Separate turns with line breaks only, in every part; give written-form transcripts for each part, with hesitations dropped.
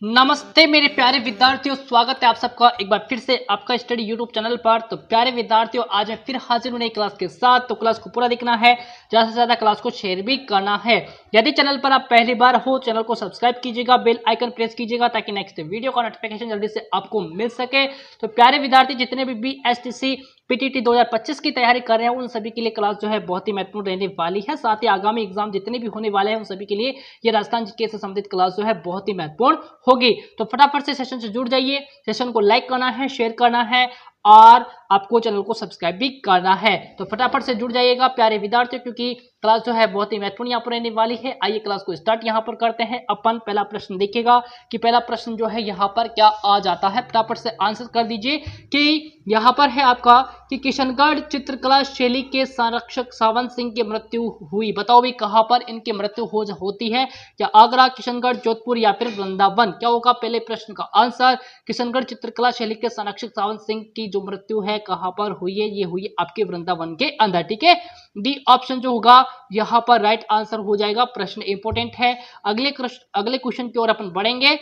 नमस्ते मेरे प्यारे विद्यार्थियों, स्वागत है आप सबका एक बार फिर से आपका स्टडी यूट्यूब चैनल पर। तो प्यारे विद्यार्थियों, आज मैं फिर हाजिर हूं नई क्लास के साथ। तो क्लास को पूरा देखना है, ज़्यादा से ज़्यादा क्लास को शेयर भी करना है। यदि चैनल पर आप पहली बार हो, चैनल को सब्सक्राइब कीजिएगा, बेल आइकन प्रेस कीजिएगा ताकि नेक्स्ट वीडियो का नोटिफिकेशन जल्दी से आपको मिल सके। तो प्यारे विद्यार्थी, जितने भी BSTC PTT 2025 की तैयारी कर रहे हैं, उन सभी के लिए क्लास जो है बहुत ही महत्वपूर्ण रहने वाली है। साथ ही आगामी एग्जाम जितने भी होने वाले हैं, उन सभी के लिए ये राजस्थान जीके से संबंधित क्लास जो है बहुत ही महत्वपूर्ण होगी। तो फटाफट से सेशन से जुड़ जाइए, सेशन को लाइक करना है, शेयर करना है और आपको चैनल को सब्सक्राइब भी करना है। तो फटाफट से जुड़ जाइएगा प्यारे विद्यार्थियों, क्योंकि क्लास जो है बहुत ही महत्वपूर्ण यहाँ पर रहने वाली है। आइए क्लास को स्टार्ट यहाँ पर करते हैं। अपन पहला प्रश्न देखिएगा कि पहला प्रश्न जो है यहाँ पर क्या आ जाता है। फटाफट से आंसर कर दीजिए कि यहाँ पर है आपका कि किशनगढ़ चित्रकला शैली के संरक्षक सावंत सिंह की मृत्यु हुई। बताओ भी कहाँ पर इनकी मृत्यु होती है, क्या आगरा, किशनगढ़, जोधपुर या फिर वृंदावन? क्या होगा पहले प्रश्न का आंसर? किशनगढ़ चित्रकला शैली के संरक्षक सावंत सिंह की जो मृत्यु है कहाँ पर हुई है, ये हुई आपके वृंदावन के अंदर। ठीक है, डी ऑप्शन जो होगा यहाँ पर राइट आंसर हो जाएगा। प्रश्न इंपोर्टेंट है। अगले क्वेश्चन की ओर अपन बढ़ेंगे।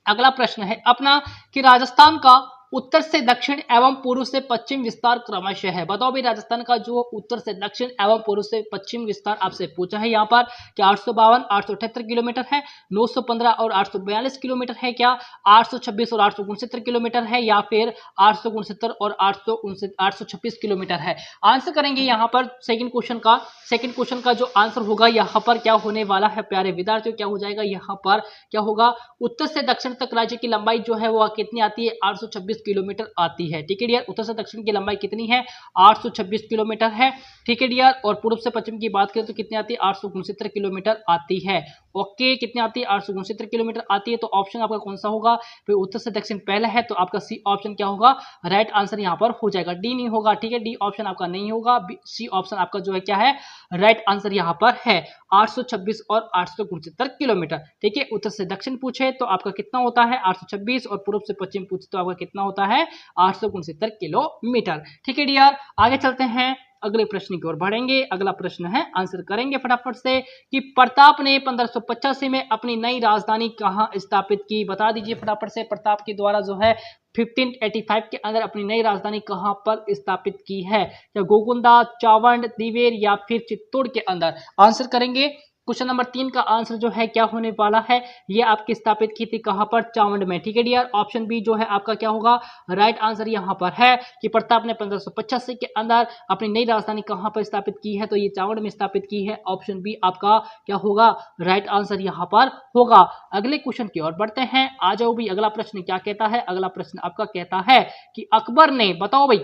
अगला प्रश्न है अपना कि राजस्थान का उत्तर से दक्षिण एवं पूर्व से पश्चिम विस्तार क्रमशः है। बताओ भी राजस्थान का जो उत्तर से दक्षिण एवं पूर्व से पश्चिम विस्तार आपसे पूछा है यहाँ पर, क्या 852 878 किलोमीटर है, 915 और 842 किलोमीटर है, क्या 826 और 869 किलोमीटर है, या फिर 869 और 826 किलोमीटर है? आंसर करेंगे यहाँ पर सेकंड क्वेश्चन का जो आंसर होगा यहाँ पर क्या होने वाला है प्यारे विद्यार्थियों, क्या हो जाएगा यहाँ पर? क्या होगा? उत्तर से दक्षिण तक राज्य की लंबाई जो है वो कितनी आती है? 826 किलोमीटर आती है। ठीक है डियर, उत्तर से दक्षिण की लंबाई कितनी है? 826 किलोमीटर है। ठीक है डियर, और पूर्व से पश्चिम की बात करें तो कितनी आती है? 869 किलोमीटर आती है। ओके, कितनी आती है? 869 किलोमीटर आती है। तो ऑप्शन आपका कौन सा होगा? फिर उत्तर से दक्षिण पहला है तो आपका सी ऑप्शन क्या होगा? राइट आंसर यहाँ पर हो जाएगा। डी नहीं होगा। ठीक है, डी ऑप्शन आपका नहीं होगा। सी ऑप्शन आपका जो है क्या है? राइट आंसर यहाँ पर है 826 और 869 किलोमीटर। ठीक है, उत्तर से दक्षिण पूछे तो आपका कितना होता है? 826, और पूर्व से पश्चिम पूछे तो आपका कितना होता है? 869 किलोमीटर। ठीक है डियर, आगे चलते हैं, अगले प्रश्न की ओर बढ़ेंगे। अगला प्रश्न है, आंसर करेंगे फटाफट से कि प्रताप ने 1585 में अपनी नई राजधानी कहां स्थापित की? बता दीजिए फटाफट से। प्रताप के द्वारा जो है 1585 के अंदर अपनी नई राजधानी कहां पर स्थापित की है? या गोकुंदा, चावंड, दिवेर या फिर चित्तौड़ के अंदर? आंसर करेंगे। क्वेश्चन नंबर 3 का आंसर जो है क्या होने वाला है? ये आपकी स्थापित की थी कहां पर? चावंड में। ठीक है डियर, ऑप्शन बी जो है आपका क्या होगा? राइट आंसर यहां पर है कि प्रताप ने 1585 के अंदर अपनी नई राजधानी कहां पर स्थापित की है? तो ये चावंड में स्थापित की है। ऑप्शन बी आपका क्या होगा? राइट आंसर यहां पर होगा। अगले क्वेश्चन की ओर बढ़ते हैं। आ जाओ भाई, अगला प्रश्न क्या कहता है? अगला प्रश्न आपका कहता है कि अकबर ने, बताओ भाई,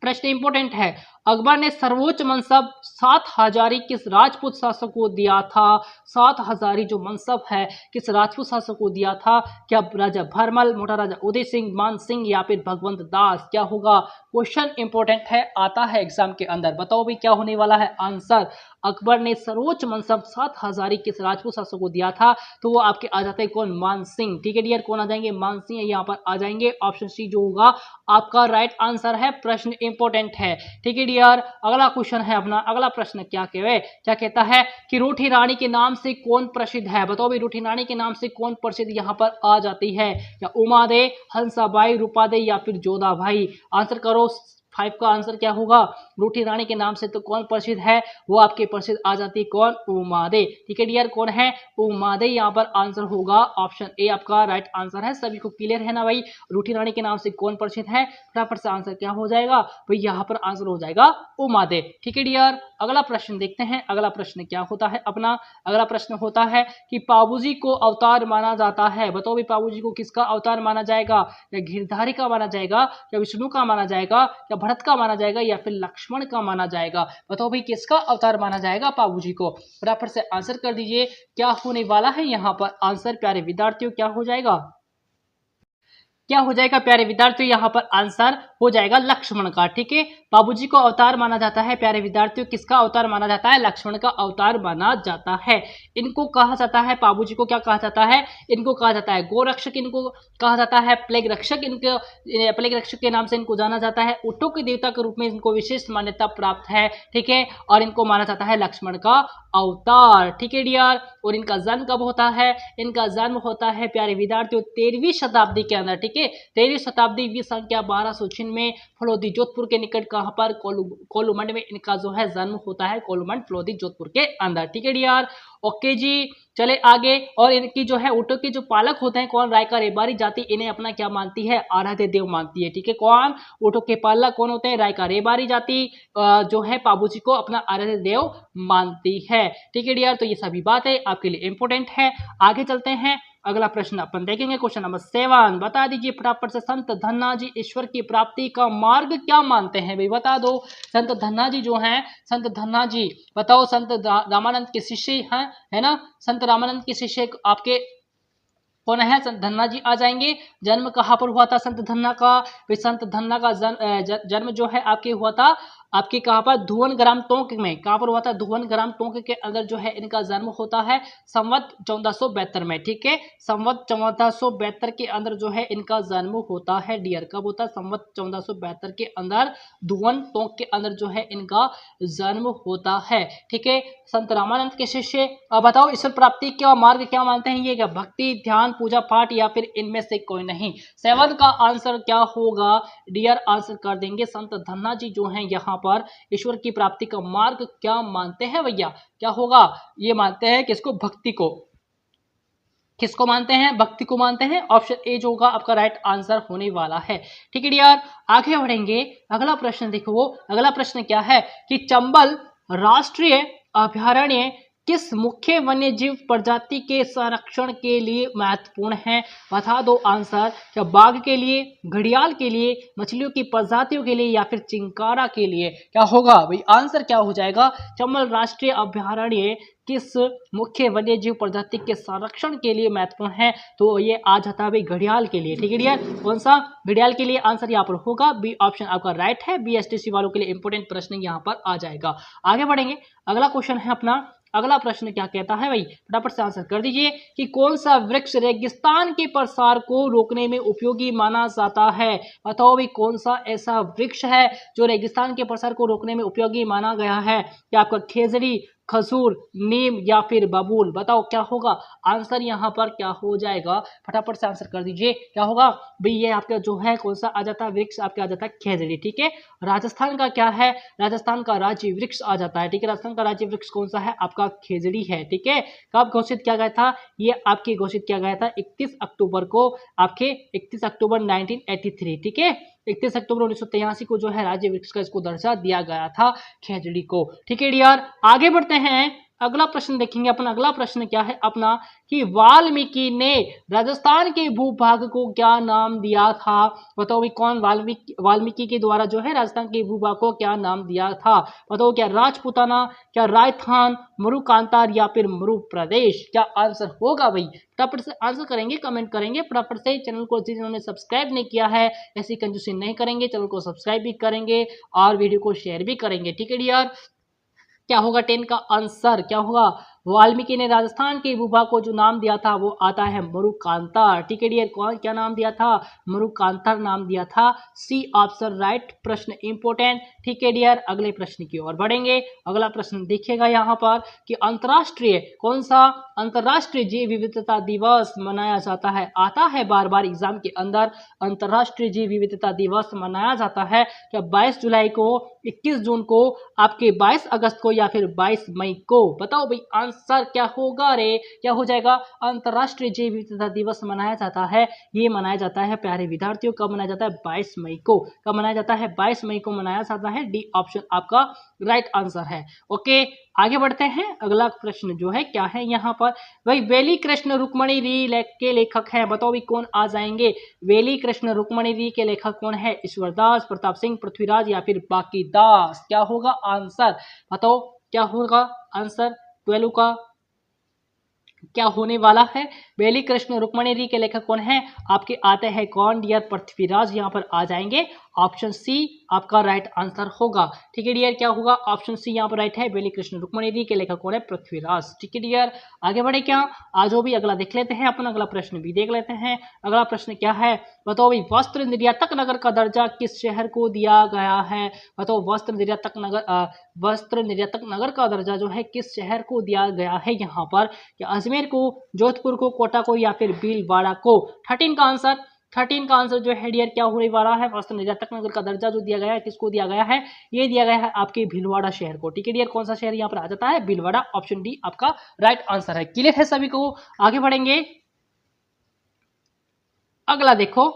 प्रश्न इंपोर्टेंट है, अकबर ने सर्वोच्च मनसब 7 हजारी किस राजपूत शासक को दिया था? 7 हजारी जो मनसब है किस राजपूत शासक को दिया था? क्या राजा भरमल, मोटा राजा उदय सिंह, मान सिंह या फिर भगवंत दास? क्या होगा? क्वेश्चन इंपोर्टेंट है, आता है एग्जाम के अंदर। बताओ भाई क्या होने वाला है आंसर? अकबर ने सर्वोच्च मनसब 7 हजारी किस राजपूत शासक को दिया था? तो वो आपके आ जाते हैं कौन? मान सिंह। ठीक है डियर, कौन आ जाएंगे? मान सिंह यहाँ पर आ जाएंगे। ऑप्शन सी जो होगा आपका राइट आंसर है। प्रश्न इंपोर्टेंट है। ठीक है डियर, अगला क्वेश्चन है अपना। अगला प्रश्न क्या कहता है कि रूठी रानी के नाम से कौन प्रसिद्ध है? बताओ भाई, रूठी रानी के नाम से कौन प्रसिद्ध यहाँ पर आ जाती है? या उमादे, हंसाबाई, रूपादे या फिर जोधाबाई? आंसर करो। 5 का आंसर क्या होगा? रूठी रानी के नाम से तो कौन प्रसिद्ध है? वो आपके प्रसिद्ध आ जाती है कौन? उमादे। ठीक है डियर, कौन है? उमादे यहाँ पर आंसर होगा। ऑप्शन ए आपका राइट आंसर है। सभी को क्लियर है ना भाई? रूठी रानी के नाम से कौन प्रसिद्ध है? फटाफट से आंसर क्या हो जाएगा भाई? यहाँ पर आंसर हो जाएगा उमादे। ठीक है डियर, अगला प्रश्न देखते हैं। अगला प्रश्न क्या होता है अपना? अगला प्रश्न होता है कि पाबूजी को अवतार माना जाता है। बताओ भाई, पाबूजी को किसका अवतार माना जाएगा? या गिरधारी का माना जाएगा, या विष्णु का माना जाएगा, या भरत का माना जाएगा, या फिर लक्ष्मण का माना जाएगा? बताओ भाई किसका अवतार माना जाएगा पाबूजी को? फटाफट से आंसर कर दीजिए। क्या होने वाला है यहाँ पर आंसर प्यारे विद्यार्थियों? क्या हो जाएगा? क्या हो जाएगा प्यारे विद्यार्थियों, यहाँ पर आंसर हो जाएगा लक्ष्मण का। ठीक है, बाबूजी को अवतार माना जाता है प्यारे विद्यार्थियों, किसका अवतार माना जाता है, लक्ष्मण का अवतार माना जाता है। इनको कहा जाता है, बाबूजी को क्या कहा जाता है, इनको कहा जाता है गोरक्षक, इनको कहा जाता है प्लेग रक्षक, इनको प्लेग रक्षक के नाम से इनको जाना जाता है। ऊँटों के देवता के रूप में इनको विशेष मान्यता प्राप्त है। ठीक है, और इनको माना जाता है लक्ष्मण का अवतार। ठीक है डियर, और इनका जन्म कब होता है, इनका जन्म होता है प्यारे विद्यार्थियों 13वीं शताब्दी के अंदर। ठीक है, 13वीं शताब्दी की संख्या 1206 में फलोदी जोधपुर के निकट कहां पर, कोलूमंड में इनका जो है जन्म होता है, कोलूमंड फलोदी जोधपुर के अंदर। ठीक है डियर, ओके जी, चले आगे। और इनकी जो है ऊँटों के जो पालक होते हैं कौन, रायका रेबारी जाति इन्हें अपना क्या मानती है, आराध्य देव मानती है। ठीक है, कौन, ऊँटों के पालक कौन होते हैं, रायका रेबारी जाति जो है बाबूजी को अपना आराध्य देव मानती है। ठीक है डियर, तो ये सभी बातें आपके लिए इंपॉर्टेंट है। आगे चलते हैं, अगला प्रश्न अपन देखेंगे, क्वेश्चन नंबर 7। बता दीजिए फटाफट से, संत धन्ना जी ईश्वर की प्राप्ति का मार्ग क्या मानते हैं, भाई बता दो। संत धन्ना जी जो हैं, संत धन्ना जी बताओ, संत रामानंद के शिष्य हैं, है ना, संत रामानंद के शिष्य आपके कौन है, संत धन्ना जी आ जाएंगे। जन्म कहाँ पर हुआ था संत धन्ना का, भाई संत धन्ना का जन्म जो है आपके हुआ था, आपके कहाँ पर, धुवन ग्राम टोंक में। कहाँ पर हुआ था, धुवन ग्राम टोंक के अंदर जो है इनका जन्म होता है संवत 1472 में। ठीक है, संवत 1472 के अंदर जो है इनका जन्म होता है डियर, कब होता है, संवत 1472 के अंदर धुवन टोंक के अंदर जो है इनका जन्म होता है। ठीक है, संत रामानंद के शिष्य, अब बताओ ईश्वर प्राप्ति का मार्ग क्या मानते हैं, ये क्या, भक्ति, ध्यान, पूजा पाठ, या फिर इनमें से कोई नहीं। 7 का आंसर क्या होगा डियर, आंसर कर देंगे संत धन्ना जी जो हैं यहाँ पर ईश्वर की प्राप्ति का मार्ग क्या मानते हैं भैया, क्या होगा, ये मानते हैं किसको, भक्ति को। किसको मानते हैं, भक्ति को मानते हैं। ऑप्शन ए जो होगा आपका राइट आंसर होने वाला है। ठीक है डियर, आगे बढ़ेंगे, अगला प्रश्न देखो, अगला प्रश्न क्या है कि चंबल राष्ट्रीय अभयारण्य किस मुख्य वन्य जीव प्रजाति के संरक्षण के लिए महत्वपूर्ण है, बता दो आंसर। क्या बाघ के लिए, घड़ियाल के लिए, मछलियों की प्रजातियों के लिए, या फिर चिंकारा के लिए, क्या होगा भाई, आंसर क्या हो जाएगा, चंबल राष्ट्रीय अभयारण्य किस मुख्य वन्य जीव प्रजाति के संरक्षण के लिए महत्वपूर्ण है, तो ये आ जाता है भाई घड़ियाल के लिए। ठीक है डियर, कौन सा, घड़ियाल के लिए आंसर यहाँ पर होगा बी ऑप्शन आपका राइट है। BSTC वालों के लिए इंपोर्टेंट प्रश्न यहाँ पर आ जाएगा। आगे बढ़ेंगे, अगला क्वेश्चन है अपना, अगला प्रश्न क्या कहता है भाई, फटाफट से आंसर कर दीजिए कि कौन सा वृक्ष रेगिस्तान के प्रसार को रोकने में उपयोगी माना जाता है, बताओ भाई कौन सा ऐसा वृक्ष है जो रेगिस्तान के प्रसार को रोकने में उपयोगी माना गया है, क्या आपका खेजड़ी, खजूर, नीम, या फिर बबूल, बताओ क्या होगा आंसर यहाँ पर, क्या हो जाएगा, फटाफट से आंसर कर दीजिए, क्या होगा भाई, ये आपका जो है कौन सा आ जाता है वृक्ष, आपका आ जाता है खेजड़ी। ठीक है, राजस्थान का क्या है, राजस्थान का राज्य वृक्ष आ जाता है। ठीक है, राजस्थान का राज्य वृक्ष कौन सा है, आपका खेजड़ी है। ठीक है, कब घोषित किया गया था, ये आपके घोषित किया गया था 31 अक्टूबर को, आपके 31 अक्टूबर 1983। ठीक है, 31 अक्टूबर 1983 को जो है राज्य वृक्ष का इसको दर्जा दिया गया था खेजड़ी को। ठीक है डियर, आगे बढ़ते हैं, अगला प्रश्न देखेंगे अपना। अगला प्रश्न क्या है अपना कि वाल्मीकि ने राजस्थान के भूभाग को क्या नाम दिया था, बताओ भाई कौन, वाल्मीकि के द्वारा जो है राजस्थान के भूभाग को क्या नाम दिया था, बताओ, क्या राजपुताना, क्या रायथान, मरुकांतार, या फिर मरु प्रदेश, क्या आंसर होगा भाई, फटाफट से आंसर करेंगे, कमेंट करेंगे फटाफट से। चैनल को जिन्होंने सब्सक्राइब नहीं किया है ऐसी कंजूसी नहीं करेंगे, चैनल को सब्सक्राइब भी करेंगे और वीडियो को शेयर भी करेंगे। ठीक है डियर, क्या होगा 10 का आंसर, क्या होगा, वाल्मीकि ने राजस्थान के भूभाग को जो नाम दिया था वो आता है मरुकांतार। ठीक है डियर, कौन क्या नाम दिया था, मरुकांतार नाम दिया था। सी ऑप्शन राइट, प्रश्न इंपोर्टेंट। ठीक है डियर, अगले प्रश्न की ओर बढ़ेंगे। अगला प्रश्न देखिएगा यहाँ पर कि अंतरराष्ट्रीय कौन सा अंतरराष्ट्रीय जैव विविधता दिवस मनाया जाता है, आता है बार बार एग्जाम के अंदर, अंतरराष्ट्रीय जैव विविधता दिवस मनाया जाता है क्या 22 जुलाई को, 21 जून को, आपके 22 अगस्त को, या फिर 22 मई को, बताओ भाई आंसर क्या होगा रे, क्या हो जाएगा, अंतरराष्ट्रीय जैव विविधता दिवस मनाया जाता है, ये मनाया जाता है प्यारे विद्यार्थियों, कब मनाया जाता है 22 मई को, कब मनाया जाता है 22 मई को मनाया जाता है। डी ऑप्शन आपका राइट आंसर है। ओके, आगे बढ़ते हैं। अगला प्रश्न जो है क्या है यहाँ पर, भाई वेली कृष्ण रुक्मणी री के लेखक हैं, बताओ भी कौन आ जाएंगे, वेली कृष्ण रुक्मणी री के लेखक कौन है, ईश्वरदास, प्रताप सिंह, पृथ्वीराज, या फिर बाकीदास, क्या होगा आंसर, बताओ क्या होगा आंसर 12 का क्या होने वाला है? बेली कृष्ण रुक्मणी री के लेखक कौन है? आपके आते हैं कौन डियर? पृथ्वीराज यहाँ पर आ जाएंगे। ऑप्शन सी आपका राइट आंसर होगा। ठीक है डियर, क्या होगा? ऑप्शन सी यहाँ पर राइट है। बेली कृष्ण रुक्मणी री के लेखक कौन है? पृथ्वीराज। ठीक है डियर, आगे बढ़े क्या? आज भी अगला देख लेते हैं अपन, अगला प्रश्न भी देख लेते हैं। अगला प्रश्न क्या है? बताओ भाई, वस्त्र निर्यातक नगर का दर्जा किस शहर को दिया गया है? बताओ, वस्त्र निर्यातक नगर का दर्जा जो है किस शहर को दिया गया है यहाँ पर? क्या अजमेर को, जोधपुर को, कोटा को या फिर भीलवाड़ा को? 13 का आंसर जो है डियर क्या होने वाला है? वस्त्र निर्यातक नगर का दर्जा जो दिया गया है किसको दिया गया है? ये दिया गया है आपके भीलवाड़ा शहर को। ठीक है डियर, कौन सा शहर यहाँ पर आ जाता है? भीलवाड़ा। ऑप्शन डी आपका राइट आंसर है। क्लियर है सभी को? आगे बढ़ेंगे। अगला देखो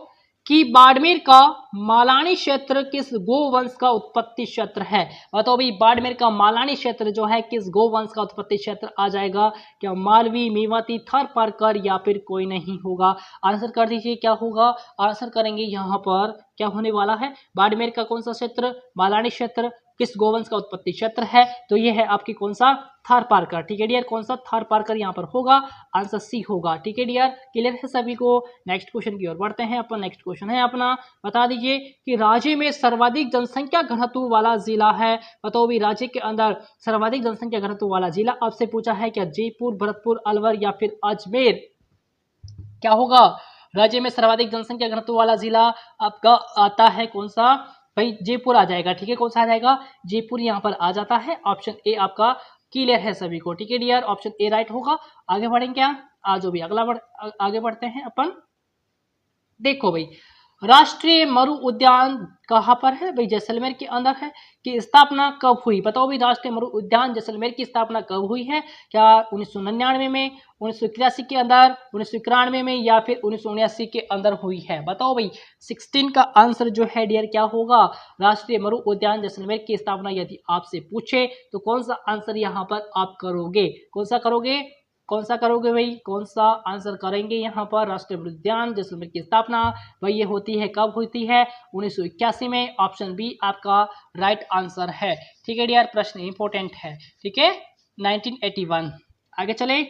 कि बाड़मेर का मालानी क्षेत्र किस गोवंश का उत्पत्ति क्षेत्र है? बताओ भाई, बाड़मेर का मालानी क्षेत्र जो है किस गोवंश का उत्पत्ति क्षेत्र आ जाएगा? क्या मालवी, मेवाती, थारपारकर या फिर कोई नहीं होगा? आंसर कर दीजिए, क्या होगा? आंसर करेंगे यहाँ पर क्या होने वाला है? बाड़मेर का कौन सा क्षेत्र, मालानी क्षेत्र, किस गोवंश का उत्पत्ति क्षेत्र है? तो ये है आपकी कौन सा? थारपारकर। ठीक है डियर, कौन सा? थारपारकर यहाँ पर होगा। आंसर सी होगा। ठीक है डियर, क्लियर है सभी को? नेक्स्ट क्वेश्चन की ओर बढ़ते हैं अपन। नेक्स्ट क्वेश्चन है अपना, बता दीजिए कि राज्य में सर्वाधिक जनसंख्या घनत्व वाला जिला है। बताओ भी, राज्य के अंदर सर्वाधिक जनसंख्या घनत्व वाला जिला आपसे पूछा है। क्या जयपुर, भरतपुर, अलवर या फिर अजमेर? क्या होगा? राज्य में सर्वाधिक जनसंख्या घनत्व वाला जिला आपका आता है कौन सा? भाई जयपुर आ जाएगा। ठीक है, कौन सा आ जाएगा? जयपुर यहाँ पर आ जाता है। ऑप्शन ए आपका क्लियर है सभी को। ठीक है डियर, ऑप्शन ए राइट होगा। आगे बढ़ेंगे क्या? आज भी आगे बढ़ते हैं अपन। देखो भाई, राष्ट्रीय मरु उद्यान कहाँ पर है? भाई जैसलमेर के अंदर है। कि स्थापना कब हुई? बताओ भाई, राष्ट्रीय मरु उद्यान जैसलमेर की स्थापना कब हुई है? क्या 1999 में, 1981 के अंदर, 1991 में या फिर 1979 के अंदर हुई है? बताओ भाई, 16 का आंसर जो है डियर क्या होगा? राष्ट्रीय मरु उद्यान जैसलमेर की स्थापना यदि आपसे पूछे तो कौन सा आंसर यहाँ पर आप करोगे? कौन सा करोगे? कौन सा करोगे भाई? कौन सा आंसर करेंगे यहाँ पर? राष्ट्रीय उद्यान जैसलमेर की स्थापना भाई ये होती है, कब होती है? 1981 में। ऑप्शन बी आपका राइट आंसर है। ठीक है डियर, प्रश्न इंपॉर्टेंट है। ठीक है, 1981। आगे चले,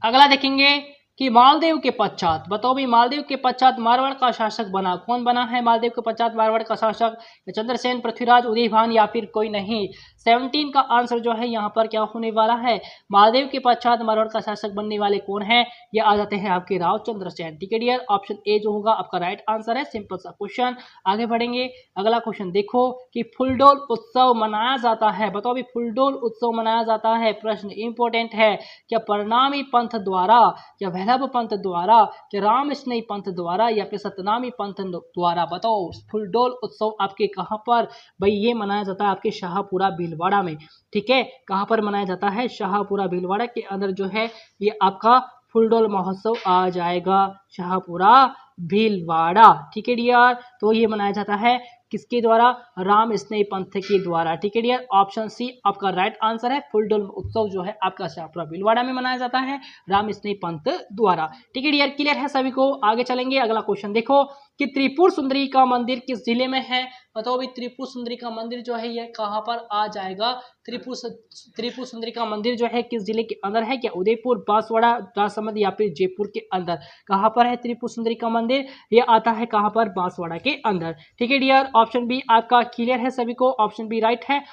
अगला देखेंगे कि मालदेव के पश्चात, बताओ भाई, मालदेव के पश्चात मारवाड़ का शासक बना, कौन बना है मालदेव के पश्चात मारवाड़ का शासक? चंद्रसेन, पृथ्वीराज, उदयभान या फिर कोई नहीं? 17 का आंसर जो है यहाँ पर क्या होने वाला है? मालदेव के पश्चात मारवाड़ का शासक बनने वाले कौन है? ये आ जाते हैं आपके राव चंद्रसेन। ठीक है डियर, ऑप्शन ए जो होगा आपका राइट आंसर है। सिंपल सा क्वेश्चन। आगे बढ़ेंगे, अगला क्वेश्चन देखो कि फुलडोल उत्सव मनाया जाता है। बताओ भाई, फुलडोल उत्सव मनाया जाता है, प्रश्न इंपॉर्टेंट है। क्या प्रणामी पंथ द्वारा, या वैष्णव पंथ द्वारा, कि राम स्नेही पंथ द्वारा या फिर सतनामी पंथ द्वारा? बताओ, फुलडोल उत्सव आपके कहां पर भाई ये मनाया जाता है? आपके शाहपुरा भीलवाड़ा में। ठीक है, कहां पर मनाया जाता है? शाहपुरा भीलवाड़ा के अंदर जो है ये आपका फुलडोल महोत्सव आ जाएगा, शाहपुरा भीलवाड़ा। ठीक है डियर, तो ये मनाया जाता है किसके द्वारा? राम स्नेही पंथ के द्वारा। ठीक है डियर, ऑप्शन सी आपका राइट आंसर है। फुलडोल उत्सव जो है आपका शाहपुरा भीलवाड़ा में मनाया जाता है राम स्नेही पंथ द्वारा। ठीक है डियर, क्लियर है सभी को? आगे चलेंगे, अगला क्वेश्चन देखो कि त्रिपुर सुंदरी का मंदिर किस जिले में है? बताओ भाई, त्रिपुर सुंदरी का मंदिर जो है ये कहाँ पर आ जाएगा? त्रिपुर सुंदरी का मंदिर जो है किस जिले के अंदर है? क्या उदयपुर, बांसवाड़ा, राजसमंद या फिर जयपुर के अंदर? कहाँ पर है त्रिपुर सुंदरी का मंदिर? ये आता है कहाँ पर? बांसवाड़ा के अंदर। ठीक है डियर, ऑप्शन बी आपका क्लियर है सभी को? ऑप्शन बी राइट है।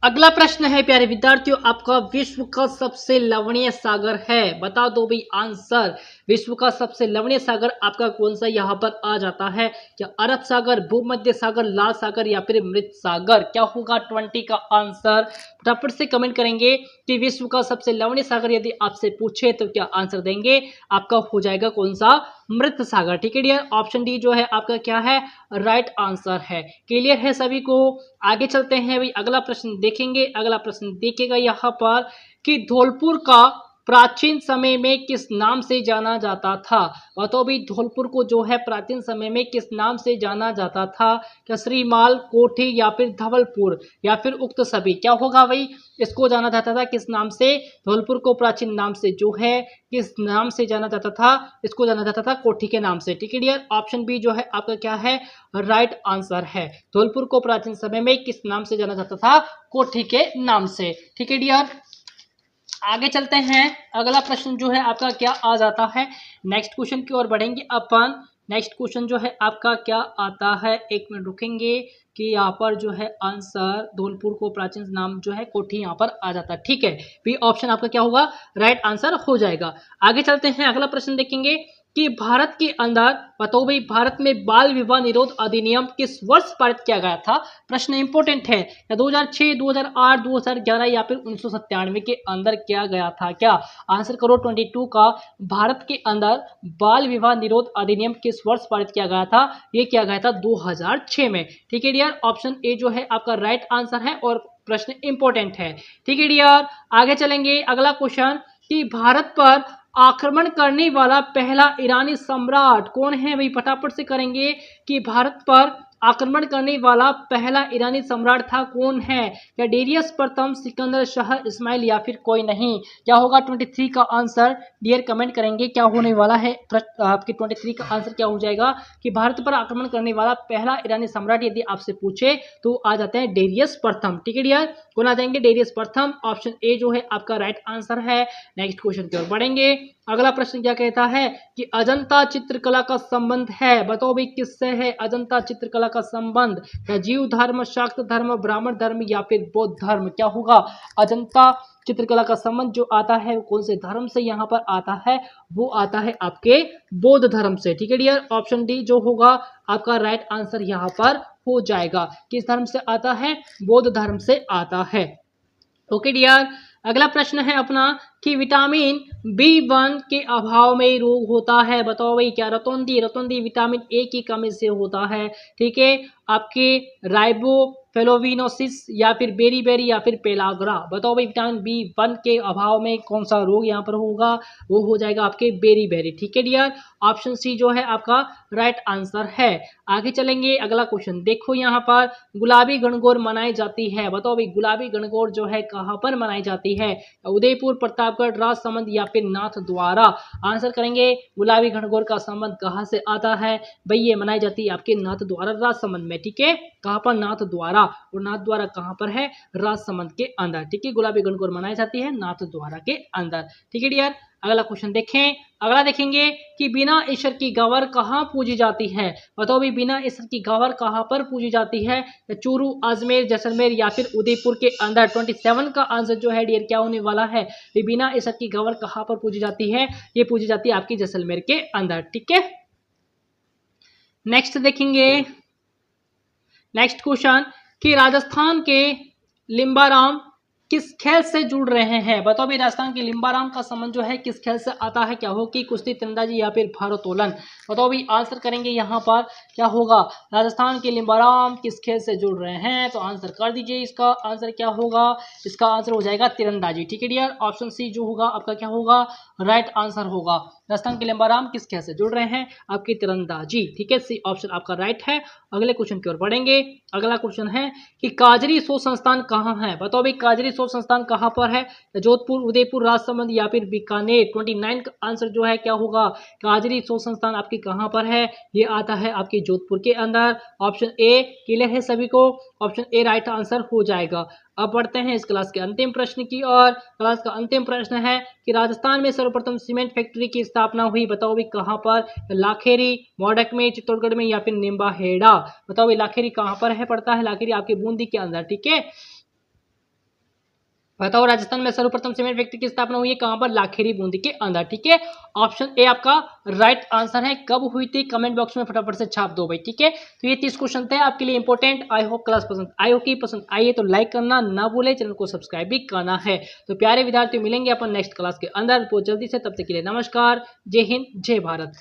अगला प्रश्न है प्यारे विद्यार्थियों आपका, विश्व का सबसे लवणीय सागर है? बता दो भाई आंसर। विश्व का सबसे लवणीय सागर आपका कौन सा यहाँ पर आ जाता है? क्या अरब सागर, भूमध्य सागर, लाल सागर या फिर मृत सागर? क्या होगा 20 का आंसर? फटाफट से कमेंट करेंगे कि विश्व का सबसे लवणीय सागर यदि आपसे पूछे तो क्या आंसर देंगे? आपका हो जाएगा कौन सा? मृत सागर। ठीक है डियर, ऑप्शन डी जो है आपका क्या है? राइट आंसर है। क्लियर है सभी को? आगे चलते हैं भाई, अगला प्रश्न देखेंगे। अगला प्रश्न देखेगा यहाँ पर कि धौलपुर का प्राचीन समय में किस नाम से जाना जाता था? बताओ भाई धौलपुर को जो है प्राचीन समय में किस नाम से जाना जाता था? कसरीमाल, कोठी या फिर धवलपुर या फिर उक्त सभी? क्या होगा भाई? इसको जाना जाता था किस नाम से? धौलपुर को प्राचीन नाम से जो है किस नाम से जाना जाता था? इसको जाना जाता था कोठी के नाम से। ठीक है डियर, ऑप्शन बी जो है आपका क्या है? राइट आंसर है। धौलपुर को प्राचीन समय में किस नाम से जाना जाता था? कोठी के नाम से। ठीक है डियर, आगे चलते हैं। अगला प्रश्न जो है आपका क्या आ जाता है? नेक्स्ट क्वेश्चन की ओर बढ़ेंगे अपन। नेक्स्ट क्वेश्चन जो है आपका क्या आता है? एक मिनट रुकेंगे कि यहाँ पर जो है आंसर धौलपुर को प्राचीन नाम जो है कोठी यहाँ पर आ जाता है। ठीक है, बी ऑप्शन आपका क्या होगा? राइट आंसर हो जाएगा। आगे चलते हैं, अगला प्रश्न देखेंगे कि भारत के अंदर बताओ भाई भारत में बाल विवाह निरोध अधिनियम किस वर्ष पारित किया गया था? प्रश्न इंपोर्टेंट है। या 2006, 2008, 2011 या फिर 1997 के अंदर किया गया था? क्या आंसर करो 22 का। भारत के अंदर बाल विवाह निरोध अधिनियम किस वर्ष पारित किया गया था? ये किया गया था 2006 में। ठीक है डियर, ऑप्शन ए जो है आपका राइट आंसर है और प्रश्न इंपोर्टेंट है। ठीक है डियर, आगे चलेंगे। अगला क्वेश्चन कि भारत पर आक्रमण करने वाला पहला ईरानी सम्राट कौन है? भाई फटाफट से करेंगे कि भारत पर आक्रमण करने वाला पहला ईरानी सम्राट था कौन है? या डेरियस प्रथम, सिकंदर शाह, इस्माइल या फिर कोई नहीं? क्या होगा 23 का आंसर? डियर कमेंट करेंगे क्या होने वाला है आपके 23 का आंसर क्या हो जाएगा? कि भारत पर आक्रमण करने वाला पहला ईरानी सम्राट यदि आपसे पूछे तो आ जाते हैं डेरियस प्रथम। ठीक है डियर, कौन आ जाएंगे? डेरियस प्रथम। ऑप्शन ए जो है आपका राइट आंसर है। नेक्स्ट क्वेश्चन की ओर बढ़ेंगे। अगला प्रश्न क्या कहता है कि अजंता चित्रकला का संबंध है? बताओ भाई किससे है अजंता चित्रकला का संबंध? या जीव धर्म, शाक्त धर्म, ब्राह्मण धर्म या फिर बौद्ध धर्म? क्या होगा? अजंता चित्रकला का संबंध जो आता है वो कौन से धर्म से यहाँ पर आता है? वो आता है आपके बौद्ध धर्म से। ठीक है डियर, ऑप्शन डी जो होगा आपका राइट आंसर यहाँ पर हो जाएगा। किस धर्म से आता है? बौद्ध धर्म से आता है। ओके डियर, अगला प्रश्न है अपना कि विटामिन B1 के अभाव में रोग होता है? बताओ भाई क्या? रतौंधी विटामिन ए की कमी से होता है। ठीक है, आपके राइबोफ्लेविनोसिस या फिर बेरीबेरी या फिर पेलाग्रा? बताओ भाई विटामिन B1 के अभाव में कौन सा रोग यहाँ पर होगा? वो हो जाएगा आपके बेरीबेरी। ठीक है डियर, ऑप्शन सी जो है आपका राइट आंसर है। आगे चलेंगे, अगला क्वेश्चन देखो यहाँ पर गुलाबी गणगौर मनाई जाती है? बताओ भाई गुलाबी गणगौर जो है कहाँ पर मनाई जाती है? उदयपुर, प्रतापगढ़, राजसमंद या फिर नाथ द्वारा? आंसर करेंगे गुलाबी गणगौर का संबंध कहाँ से आता है? भाई ये मनाई जाती है आपके नाथ द्वारा राजसमंद में। ठीक है, कहाँ पर? नाथ द्वारा। और नाथ द्वारा कहाँ पर है? राजसमंद के अंदर। ठीक है, गुलाबी गणगौर मनाई जाती है नाथ द्वारा के अंदर। ठीक है डियर, अगला क्वेश्चन देखें। अगला देखेंगे कि बिना ईश्वर की गौर कहाँ पूजी जाती है? बताओ भी बिना ईश्वर की गौर कहाँ पर पूजी जाती है? चूरू, अजमेर, जैसलमेर या फिर उदयपुर के अंदर? 27 का आंसर जो है डियर क्या होने वाला है? बिना ईश्वर की गौर कहाँ पर पूजी जाती है? ये पूजी जाती है आपकी जैसलमेर के अंदर। ठीक है, नेक्स्ट देखेंगे। नेक्स्ट क्वेश्चन कि राजस्थान के लिम्बाराम किस खेल से जुड़ रहे हैं? बताओ भाई राजस्थान के लिम्बाराम का संबंध जो है किस खेल से आता है? क्या हॉकी, कुश्ती, तीरंदाजी या फिर भारोत्तोलन? बताओ भाई आंसर करेंगे यहाँ पर क्या होगा? राजस्थान के लिम्बाराम किस खेल से जुड़ रहे हैं? तो आंसर कर दीजिए, इसका आंसर क्या होगा? इसका आंसर हो जाएगा तीरंदाजी। ठीक है डियर, ऑप्शन सी जो होगा आपका क्या होगा? राइट आंसर होगा। राजस्थान के लिम्बाराम किस खेल से जुड़ रहे हैं? आपकी तीरंदाजी। ठीक है, सी ऑप्शन आपका राइट है। अगले क्वेश्चन की ओर बढ़ेंगे। अगला क्वेश्चन है कि काजरी शोध संस्थान कहाँ है? बताओ भाई काजरी शोध संस्थान कहाँ पर है? जोधपुर, उदयपुर, राजसमंद या फिर बीकानेर? 29 का आंसर जो है क्या होगा? काजरी शोध संस्थान आपकी कहाँ पर है? ये आता है आपके जोधपुर के अंदर। ऑप्शन ए क्लियर है सभी को? ऑप्शन ए राइट आंसर हो जाएगा। अब बढ़ते हैं इस क्लास के अंतिम प्रश्न की ओर। क्लास का अंतिम प्रश्न है कि राजस्थान में सर्वप्रथम सीमेंट फैक्ट्री की स्थापना हुई? बताओ भाई कहाँ पर? लाखेरी, मोडक में, चित्तौड़गढ़ में या फिर निम्बाहेड़ा? बताओ भाई लाखेरी कहाँ पर है? पड़ता है लाखेरी आपके बूंदी के अंदर। ठीक है, बताओ राजस्थान में सर्वप्रथम सीमेंट फैक्ट्री की स्थापना हुई है कहां पर? लाखेरी, बूंदी के अंदर। ठीक है, ऑप्शन ए आपका राइट आंसर है। कब हुई थी कमेंट बॉक्स में फटाफट से छाप दो भाई। ठीक है, तो ये 30 क्वेश्चन थे आपके लिए इंपॉर्टेंट। आई होप क्लास पसंद आई हो। कि पसंद आई है तो लाइक करना ना भूले, चैनल को सब्सक्राइब भी करना है। तो प्यारे विद्यार्थी मिलेंगे अपन नेक्स्ट क्लास के अंदर बहुत जल्दी से, तब तक के लिए नमस्कार, जय हिंद, जय भारत।